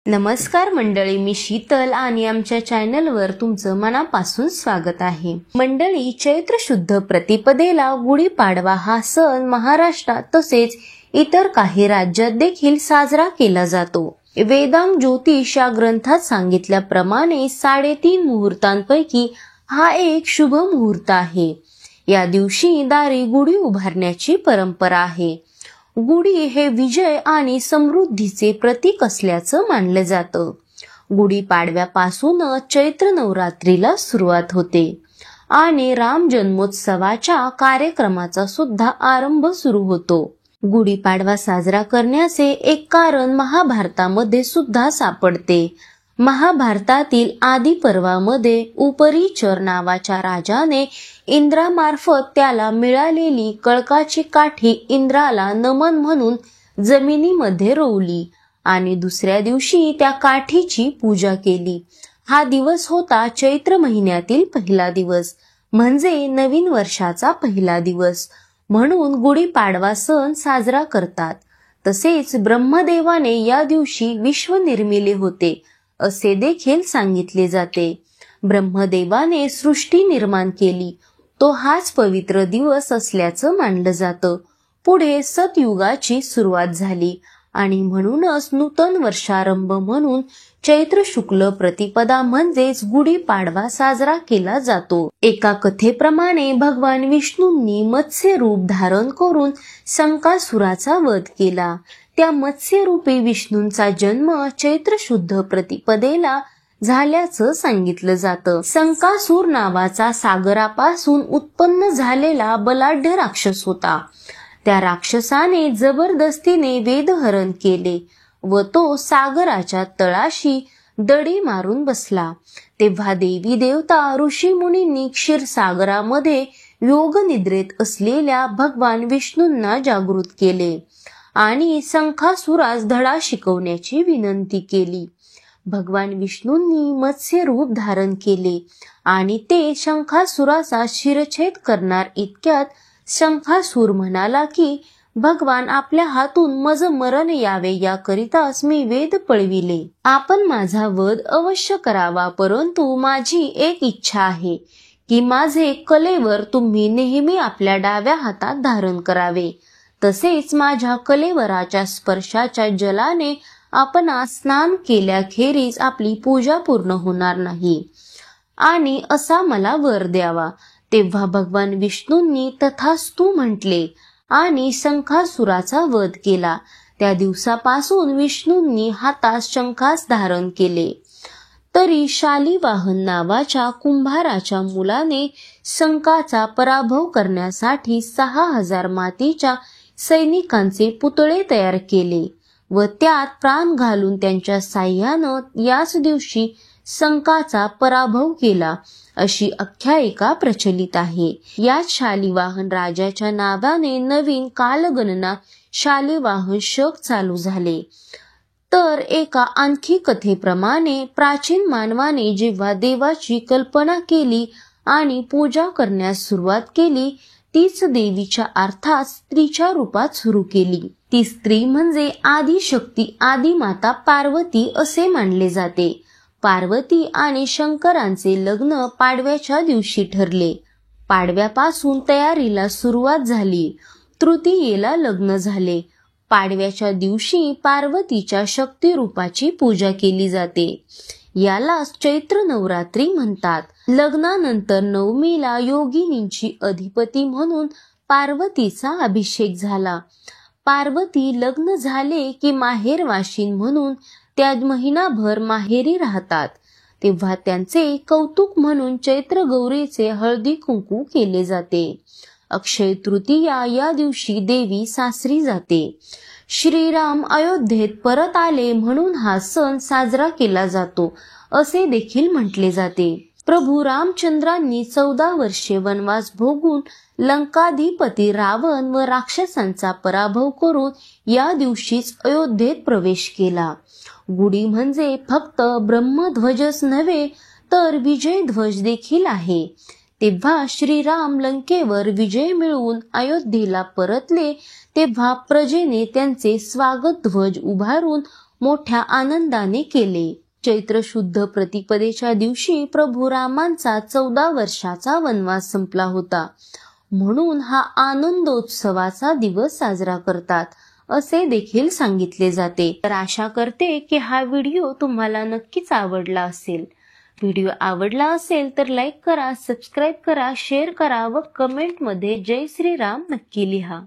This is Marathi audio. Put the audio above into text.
नमस्कार मंडळी, मी शीतल आणि आमच्या चॅनलवर तुमचं मनापासून स्वागत आहे. मंडळी, चैत्र शुद्ध प्रतिपदेला गुढीपाडवा हा सण महाराष्ट्रात तसेच इतर काही राज्यात देखील साजरा केला जातो. वेदांग ज्योतिष या ग्रंथात सांगितल्याप्रमाणे 3.5 मुहूर्तांपैकी हा एक शुभ मुहूर्त आहे. या दिवशी दारी गुढी उभारण्याची परंपरा आहे. गुढी हे विजय आणि समृद्धीचे प्रतीक असल्याचं मानलं जातं. गुढीपाडव्यापासून चैत्र नवरात्रीला सुरुवात होते आणि राम जन्मोत्सवाच्या कार्यक्रमाचा सुद्धा आरंभ सुरू होतो. गुढीपाडवा साजरा करण्याचे एक कारण महाभारतामध्ये सुद्धा सापडते. महाभारतातील आदी पर्वामध्ये उपरिचर नावाच्या राजाने इंद्रामार्फत त्याला मिळालेली कळकाची काठी इंद्राला नमन म्हणून जमिनीमध्ये रोवली आणि दुसऱ्या दिवशी त्या काठीची पूजा केली. हा दिवस होता चैत्र महिन्यातील पहिला दिवस, म्हणजे नवीन वर्षाचा पहिला दिवस. म्हणून गुढीपाडवा सण साजरा करतात. तसेच ब्रह्मदेवाने या दिवशी विश्व निर्मिले होते असे देखील सांगितले जाते. ब्रह्मदेवाने सृष्टी निर्माण केली, तो हाच पवित्र दिवस असल्याचं मानलं जातं. पुढे सतयुगाची सुरुवात झाली आणि म्हणूनच नूतन वर्षारंभ म्हणून चैत्र शुक्ल प्रतिपदा म्हणजेच गुढीपाडवा साजरा केला जातो. एका कथेप्रमाणे भगवान विष्णूंनी मत्स्य रूप धारण करून संकासुराचा वध केला. त्या मत्स्यरूपी विष्णूंचा जन्म चैत्र शुद्ध प्रतिपदेला झाल्याचं सांगितलं जातं. संकासूर नावाचा सागरापासून उत्पन्न झालेला बलाढ्य राक्षस होता. त्या राक्षसाने जबरदस्तीने वेदहरण केले व तो सागराच्या तळाशी दडी मारून बसला. तेव्हा देवी देवता ऋषी मुनींनी क्षीरसागरामध्ये योग निद्रेत असलेल्या भगवान विष्णूंना जागृत केले आणि संकासुरास धडा शिकवण्याची विनंती केली. भगवान विष्णूंनी मत्स्य रूप धारण केले आणि ते शंखासुराचा शिरच्छेद करणार इतक्यात शंखासूर म्हणाला की भगवान, आपल्या हातून मज मरण यावे याकरिताच मी वेद पळविले. आपण माझा वध अवश्य करावा, परंतु माझी एक इच्छा आहे की माझे कलेवर तुम्ही नेहमी आपल्या डाव्या हातात धारण करावे. तसेच माझ्या कलेवराच्या स्पर्शाच्या जलाने आपणास स्नान केल्याखेरीज आपली पूजा पूर्ण होणार नाही आणि असा मला वर द्यावा. तेव्हा भगवान विष्णूंनी तथास्तु म्हटले आणि शंखासुराचा वध केला. त्या दिवसापासून विष्णूंनी हातात शंखास धारण केले. तरी शालिवाहन नावाच्या कुंभाराच्या मुलाने शंखाचा पराभव करण्यासाठी 6000 मातीच्या सैनिकांचे पुतळे तयार केले व त्यात प्राण घालून त्यांच्या साह्यानं याच दिवशी शंखाचा पराभव केला अशी आख्यायिका प्रचलित आहे. या शालिवाहन राजाच्या नावाने नवीन कालगणना शालिवाहन शक चालू झाले. तर एका आणखी कथेप्रमाणे प्राचीन मानवाने जेव्हा देवाची कल्पना केली आणि पूजा करण्यास सुरुवात केली, तीच देवीच्या अर्थात स्त्रीच्या रूपात सुरू केली. ती स्त्री म्हणजे आदिशक्ती आदिमाता पार्वती असे मानले जाते. पार्वती आणि शंकरांचे लग्न पाडव्याच्या दिवशी ठरले. पाडव्यापासून तयारीला सुरुवात झाली. तृतीयेला लग्न झाले. पाडव्याच्या दिवशी पार्वतीच्या शक्ती रूपाची पूजा केली जाते. याला चैत्र नवरात्री म्हणतात. लग्नानंतर नवमीला योगिनींची अधिपती म्हणून पार्वतीचा अभिषेक झाला. पार्वती लग्न झाले की माहेरवाशीन म्हणून त्या महिनाभर माहेरी राहतात. तेव्हा त्यांचे कौतुक म्हणून चैत्र गौरीचे हळदी कुंकू केले जाते. अक्षय तृतीया या दिवशी देवी सासरी जाते. श्रीराम अयोध्येत परत आले म्हणून हा सण साजरा केला जातो असे देखील म्हटले जाते. प्रभू रामचंद्रांनी 14 वर्षे वनवास भोगून लंकाधिपती रावण व राक्षसांचा पराभव करून या दिवशीच अयोध्येत प्रवेश केला. गुढी म्हणजे फक्त ब्रह्मध्वजच नव्हे तर विजय ध्वज देखील आहे. तेव्हा श्रीराम लंकेवर विजय मिळवून अयोध्येला परतले तेव्हा प्रजेने त्यांचे स्वागत ध्वज उभारून मोठ्या आनंदाने केले. चैत्र शुद्ध प्रतिपदेच्या दिवशी प्रभू रामांचा 14 वर्षाचा वनवास संपला होता. म्हणून हा आनंदोत्सवाचा दिवस साजरा करतात असे देखील सांगितले जाते. तर आशा करते की हा व्हिडिओ तुम्हाला नक्कीच आवडला असेल. व्हिडिओ आवडला असेल तर लाईक करा, सबस्क्राईब करा, शेअर करा व कमेंटमध्ये जय श्रीराम नक्की लिहा.